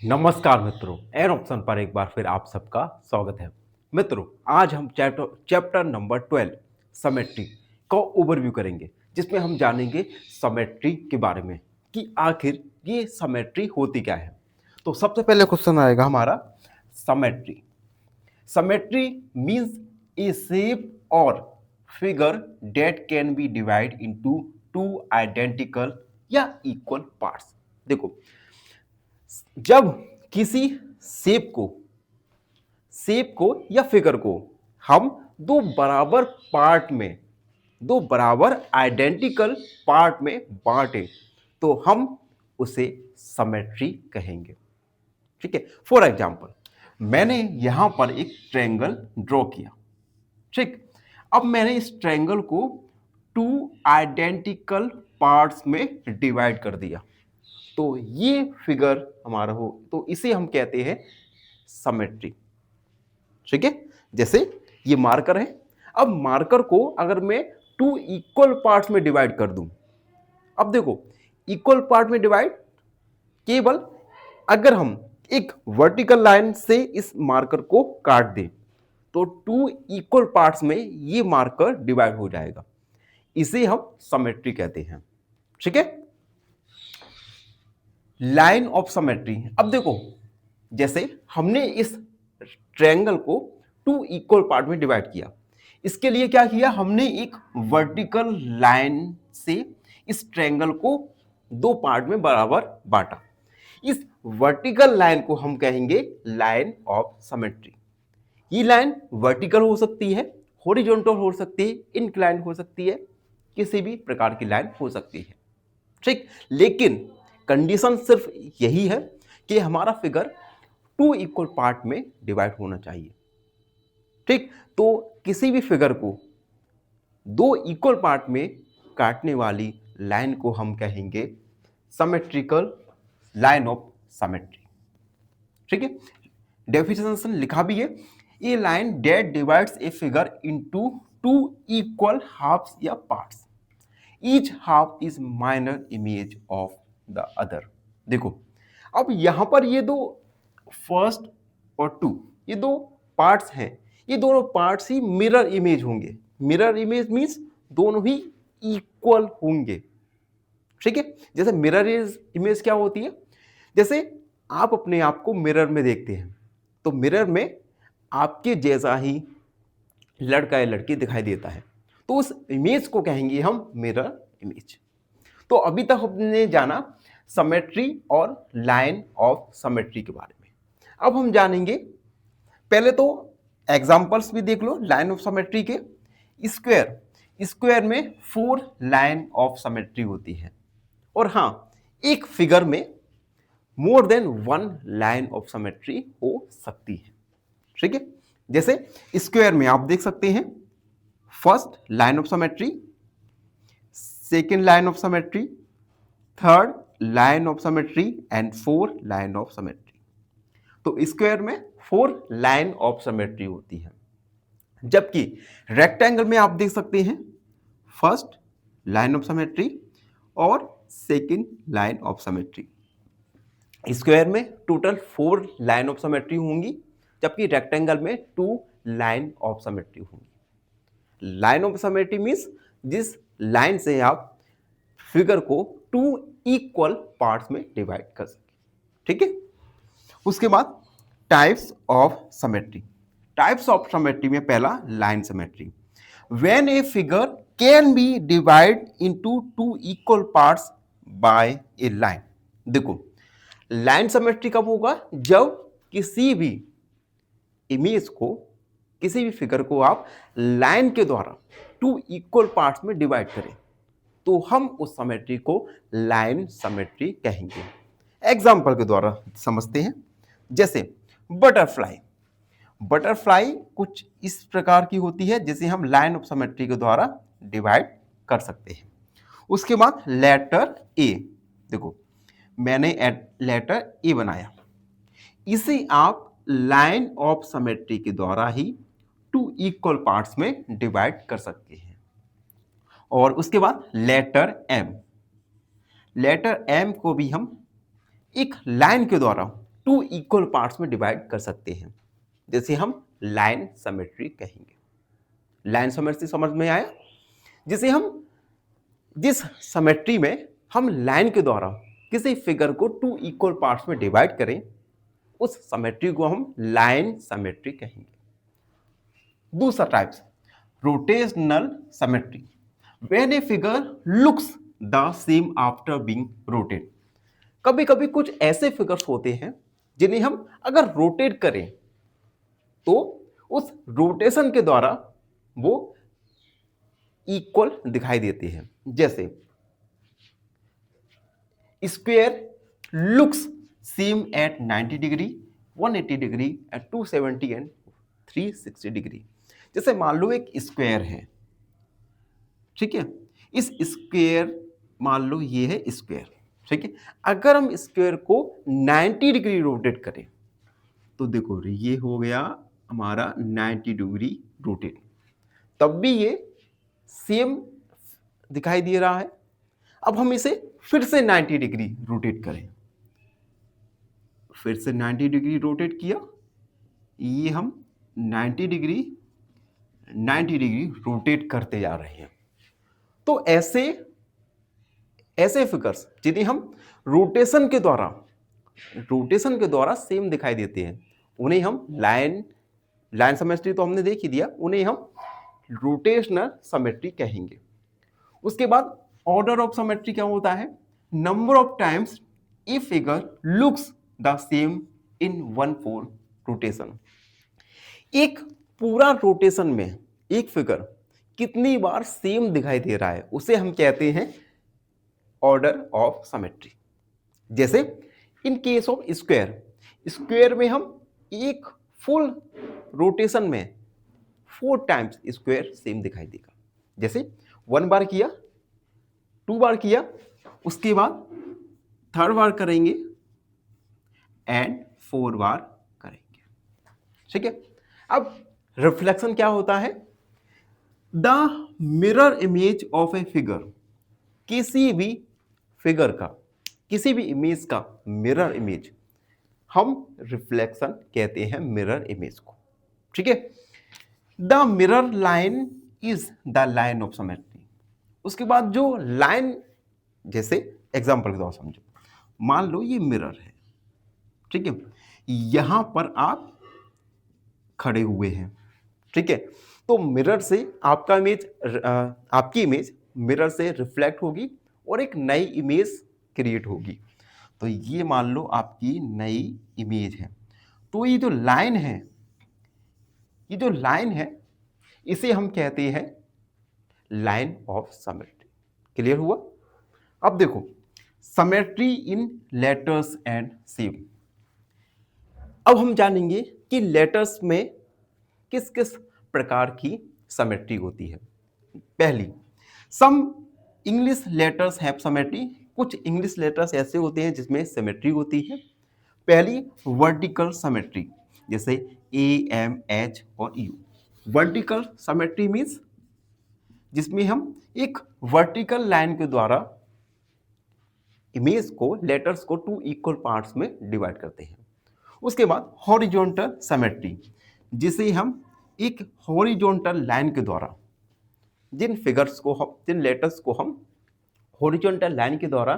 नमस्कार मित्रों, an option पर एक बार फिर आप सबका स्वागत है। मित्रों, आज हम चैप्टर नंबर 12 समेट्री का ओवरव्यू करेंगे, जिसमें हम जानेंगे समेट्री के बारे में कि आखिर ये समेट्री होती क्या है। तो सबसे पहले क्वेश्चन आएगा हमारा समेट्री। समेट्री मीन्स ए शेप और figure date can be divide into two identical या इक्वल पार्ट्स। देखो, जब किसी शेप को या फिगर को हम दो बराबर पार्ट में, दो बराबर आइडेंटिकल पार्ट में बांटे तो हम उसे समेट्री कहेंगे। ठीक है। फॉर एग्जाम्पल, मैंने यहां पर एक ट्रायंगल ड्रॉ किया। ठीक। अब मैंने इस ट्रायंगल को टू आइडेंटिकल पार्ट्स में डिवाइड कर दिया तो ये फिगर हमारा हो, तो इसे हम कहते हैं समेट्री। ठीक है। जैसे ये मार्कर है, अब मार्कर को अगर मैं टू इक्वल पार्ट्स में डिवाइड कर दूं, अब देखो, इक्वल पार्ट में डिवाइड केवल अगर हम एक वर्टिकल लाइन से इस मार्कर को काट दें तो टू इक्वल पार्ट्स में ये मार्कर डिवाइड हो जाएगा। इसे हम समेट्री कहते हैं। ठीक है। लाइन ऑफ समेट्री, अब देखो, जैसे हमने इस ट्रायंगल को टू इक्वल पार्ट में डिवाइड किया, इसके लिए क्या किया, हमने एक वर्टिकल लाइन से इस ट्रायंगल को दो पार्ट में बराबर बांटा। इस वर्टिकल लाइन को हम कहेंगे लाइन ऑफ समेट्री। ये लाइन वर्टिकल हो सकती है, हॉरिजॉन्टल हो सकती है, इंक्लाइन हो सकती है, किसी भी प्रकार की लाइन हो सकती है। ठीक। लेकिन कंडीशन सिर्फ यही है कि हमारा फिगर टू इक्वल पार्ट में डिवाइड होना चाहिए। ठीक। तो किसी भी फिगर को दो इक्वल पार्ट में काटने वाली लाइन को हम कहेंगे समेट्रिकल लाइन ऑफ समेट्री। ठीक है। डेफिनेशन लिखा भी है, a line that divides a figure into two equal halves या parts, each half is mirror image of the other. देखो, अब यहां पर ये दो फर्स्ट और टू, ये दो पार्ट्स हैं, ये दोनों पार्ट्स ही मिरर इमेज होंगे। मिरर इमेज मींस दोनों ही इक्वल होंगे। ठीक है। जैसे मिरर इमेज क्या होती है, जैसे आप अपने आप को मिरर में देखते हैं तो मिरर में आपके जैसा ही लड़का या लड़की दिखाई देता है, तो उस इमेज को कहेंगे हम मिरर इमेज। तो अभी तक हमने जाना समेट्री और लाइन ऑफ समेट्री के बारे में। अब हम जानेंगे, पहले तो एग्जांपल्स भी देख लो लाइन ऑफ समेट्री के। स्क्वायर में 4 लाइन ऑफ समेट्री होती है, और हां, एक फिगर में मोर देन 1 लाइन ऑफ समेट्री हो सकती है। ठीक है। जैसे स्क्वायर में आप देख सकते हैं first line of symmetry, second line of symmetry, third line of symmetry and 4 line of symmetry. तो स्क्वायर में 4 लाइन ऑफ समेट्री होती है, जबकि रेक्टेंगल में आप देख सकते हैं फर्स्ट लाइन ऑफ समेट्री और सेकेंड लाइन ऑफ समेट्री। स्क्वायर में टोटल 4 लाइन ऑफ समेट्री होंगी, जबकि रेक्टेंगल में 2 लाइन ऑफ समेट्री होंगी। लाइन ऑफ समेट्री मीन्स जिस लाइन से आप फिगर को 2 इक्वल पार्ट्स में डिवाइड कर सके। ठीक है। उसके बाद types of symmetry. Types of symmetry में पहला line symmetry. When a figure can be divide into two equal parts by a line. देखो, लाइन समेट्री कब होगा, जब किसी भी इमेज को, किसी भी फिगर को आप लाइन के द्वारा टू इक्वल पार्ट्स में डिवाइड करें तो हम उस समेट्री को लाइन समेट्री कहेंगे। एग्जाम्पल के द्वारा समझते हैं। जैसे बटरफ्लाई, बटरफ्लाई कुछ इस प्रकार की होती है जिसे हम लाइन ऑफ समेट्री के द्वारा डिवाइड कर सकते हैं। उसके बाद लेटर ए, देखो मैंने लेटर ए बनाया, इसे आप लाइन ऑफ समेट्री के द्वारा ही टू इक्वल पार्ट्स में डिवाइड कर सकते हैं। और उसके बाद लेटर एम, लेटर एम को भी हम एक लाइन के द्वारा टू इक्वल पार्ट्स में डिवाइड कर सकते हैं, जैसे हम लाइन सिमेट्री कहेंगे। लाइन सिमेट्री समझ में आया? जिसे हम जिस सिमेट्री में हम लाइन के द्वारा किसी फिगर को टू इक्वल पार्ट्स में डिवाइड करें, उस सिमेट्री को हम लाइन सिमेट्री कहेंगे। दूसरा types, rotational symmetry, when a figure looks the same after being rotate. कभी कभी कुछ ऐसे फिगर्स होते हैं जिन्हें हम अगर रोटेट करें तो उस रोटेशन के द्वारा वो इक्वल दिखाई देते हैं। जैसे square looks same at 90 degree, 180 degree, at 270 and 360 degree. जैसे मान लो एक स्क्वायर है, ठीक है, इस स्क्वायर मान लो ये है स्क्वायर, ठीक है। अगर हम स्क्वायर को 90 डिग्री रोटेट करें तो देखो ये हो गया हमारा 90 डिग्री रोटेट, तब भी ये सेम दिखाई दे रहा है। अब हम इसे फिर से 90 डिग्री रोटेट करें, फिर से 90 डिग्री रोटेट किया, ये हम 90 डिग्री रोटेट करते जा रहे हैं। तो ऐसे फिगर्स जिन्हें हम रोटेशन के द्वारा सेम दिखाई देते हैं, उन्हें हम लाइन सिमेट्री तो हमने देख ही दिया, उन्हें हम रोटेशनल सिमेट्री कहेंगे। उसके बाद ऑर्डर ऑफ सिमेट्री क्या होता है? Number of times a figure looks the same in 1/4 rotation. एक पूरा रोटेशन में एक फिगर कितनी बार सेम दिखाई दे रहा है, उसे हम कहते हैं ऑर्डर ऑफ सिमेट्री। जैसे इन केस ऑफ स्क्वायर में हम एक फुल रोटेशन में 4 टाइम्स स्क्वायर सेम दिखाई देगा। जैसे 1 बार किया, 2 बार किया, उसके बाद 3rd बार करेंगे एंड 4 बार करेंगे, ठीक है। अब रिफ्लेक्शन क्या होता है? The mirror image of a figure, किसी भी फिगर का, किसी भी इमेज का मिरर इमेज हम रिफ्लेक्शन कहते हैं, मिरर इमेज को, ठीक है। The mirror line is the line of symmetry. उसके बाद जो लाइन, जैसे एग्जांपल के द्वारा समझो, मान लो ये मिरर है, ठीक है, यहां पर आप खड़े हुए हैं, ठीक है, तो मिरर से आपकी इमेज मिरर से रिफ्लेक्ट होगी और एक नई इमेज क्रिएट होगी। तो ये मान लो आपकी नई इमेज है। तो ये जो लाइन है, इसे हम कहते हैं लाइन ऑफ सिमेट्री। क्लियर हुआ? अब देखो symmetry in letters and shape. अब हम जानेंगे कि लेटर्स में किस किस प्रकार की सिमेट्री होती है। पहली, some English letters have symmetry. कुछ इंग्लिश लेटर्स ऐसे होते हैं जिसमें सिमेट्री होती है। पहली वर्टिकल सिमेट्री, जैसे ए, एम, एच और यू। वर्टिकल सिमेट्री मीन्स जिसमें हम एक वर्टिकल लाइन के द्वारा इमेज को, लेटर्स को 2 इक्वल पार्ट्स में डिवाइड करते हैं। उसके बाद हॉरिजॉन्टल सिमेट्री, जिसे हम एक हॉरिजॉन्टल लाइन के द्वारा जिन लेटर्स को हम हॉरिजॉन्टल लाइन के द्वारा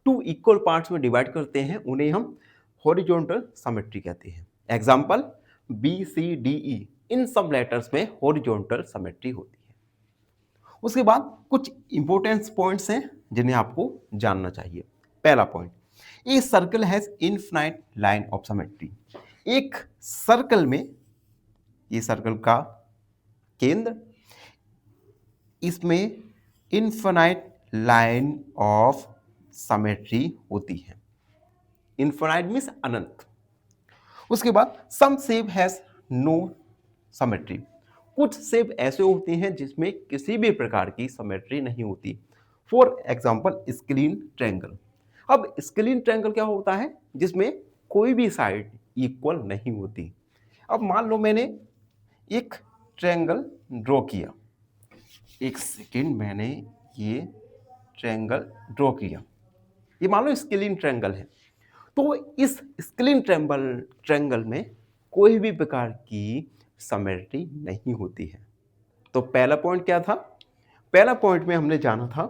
2 इक्वल पार्ट्स में डिवाइड करते हैं, उन्हें हम हॉरिजॉन्टल सिमेट्री कहते हैं। एग्जांपल बी, सी, डी, ई, इन सब लेटर्स में हॉरिजॉन्टल सिमेट्री होती है। उसके बाद कुछ इंपॉर्टेंट पॉइंट्स हैं जिन्हें आपको जानना चाहिए। पहला point, a circle has infinite line of symmetry. एक सर्कल में, ये सर्कल का केंद्र, इसमें इनफिनाइट लाइन ऑफ सिमेट्री होती है। इनफिनाइट मीन्स अनंत। उसके बाद some shape has no symmetry. कुछ शेप ऐसे होते हैं जिसमें किसी भी प्रकार की सिमेट्री नहीं होती। For example scalene triangle. अब स्क्लीन ट्रायंगल क्या होता है? जिसमें कोई भी साइड इक्वल नहीं होती। अब मान लो मैंने एक ट्रायंगल ड्रॉ किया, एक सेकेंड, मैंने ये ट्रायंगल ड्रॉ किया, ये मान लो स्क्लीन ट्रायंगल है। तो इस स्क्रीन ट्रायंगल में कोई भी प्रकार की सिमेट्री नहीं होती है। तो पहला पॉइंट क्या था? पहला पॉइंट में हमने जाना था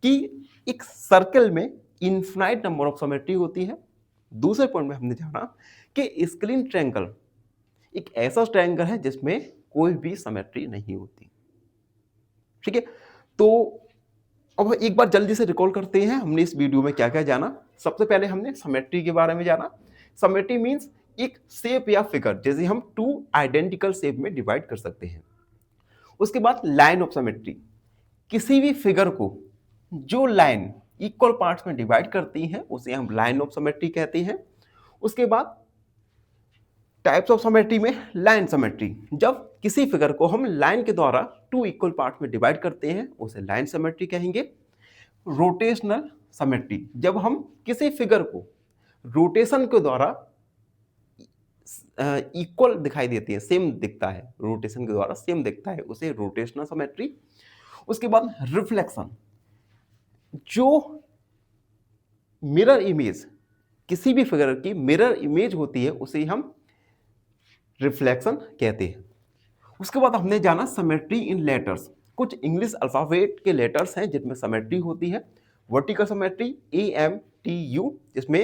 कि एक सर्कल में इनफिनाइट नंबर ऑफ सिमेट्री होती है। दूसरे पॉइंट में हमने जाना कि स्क्रीन ट्रायंगल एक ऐसा ट्रायंगल है जिसमें कोई भी सिमेट्री नहीं होती। ठीक है, तो अब एक बार जल्दी से रिकॉल करते हैं हमने इस वीडियो में क्या क्या जाना। सबसे पहले हमने सिमेट्री के बारे में जाना। सिमेट्री मींस एक शेप या फिगर, जैसे हम टू आइडेंटिकल शेप में डिवाइड कर सकते हैं। उसके बाद लाइन ऑफ सिमेट्री, किसी भी फिगर को जो लाइन इक्वल पार्ट्स में डिवाइड करती है उसे हम लाइन ऑफ सिमेट्री कहते हैं। उसके बाद टाइप्स ऑफ सिमेट्री में लाइन सिमेट्री, जब किसी फिगर को हम लाइन के द्वारा टू इक्वल पार्ट्स में डिवाइड करते हैं उसे लाइन सिमेट्री कहेंगे। रोटेशनल सिमेट्री, जब हम किसी फिगर को रोटेशन के द्वारा इक्वल दिखाई देती है, सेम दिखता है, रोटेशन के द्वारा सेम दिखता है, उसे रोटेशनल सिमेट्री। उसके बाद रिफ्लेक्शन, जो मिरर इमेज किसी भी फिगर की मिरर इमेज होती है उसे हम रिफ्लेक्शन कहते हैं। उसके बाद हमने जाना सिमेट्री इन लेटर्स, कुछ इंग्लिश अल्फाबेट के लेटर्स हैं जिनमें सिमेट्री होती है। वर्टिकल सिमेट्री AMTU, जिसमें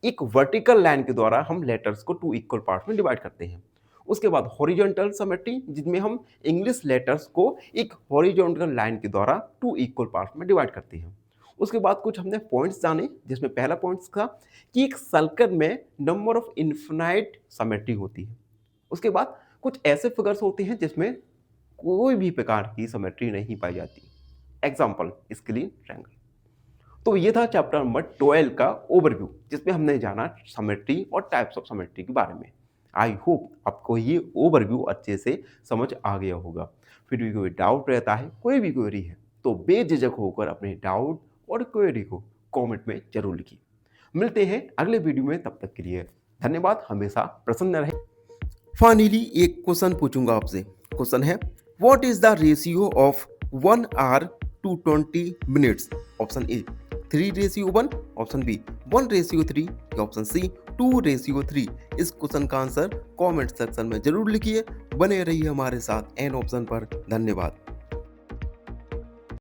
एक वर्टिकल लाइन के द्वारा हम लेटर्स को टू इक्वल पार्ट्स में डिवाइड करते हैं। उसके बाद हॉरिजॉन्टल सिमेट्री, जिसमें हम इंग्लिश लेटर्स को एक हॉरिजॉन्टल लाइन के द्वारा टू इक्वल पार्ट्स में डिवाइड करते हैं। उसके बाद कुछ हमने पॉइंट्स जाने, जिसमें पहला पॉइंट था कि एक सर्कल में नंबर ऑफ इनफिनाइट सिमेट्री होती है। उसके बाद कुछ ऐसे फिगर्स होते हैं जिसमें कोई भी प्रकार की सिमेट्री नहीं पाई जाती। Example screen triangle. तो ये था चैप्टर नंबर 12 का ओवरव्यू, जिसमें हमने जाना सिमेट्री और टाइप्स ऑफ सिमेट्री के बारे में। आई होप आपको ये ओवरव्यू अच्छे से समझ आ गया होगा। फिर भी कोई डाउट रहता है, कोई भी क्वेरी है, तो बेझिझक होकर अपने डाउट और क्वेरी को कमेंट में जरूर लिखिए। मिलते हैं अगले वीडियो में, तब तक के लिए धन्यवाद। हमेशा प्रसन्न रहे। फाइनली एक क्वेश्चन पूछूंगा आपसे। क्वेश्चन है, what is the ratio of 1 hour to 20 minutes? Option A 3:1, option B 1:3, option C 2:3। इस क्वेश्चन का आंसर कमेंट सेक्शन में जरूर लिखिए। बने रहिए हमारे साथ एन ऑप्शन पर। धन्यवाद।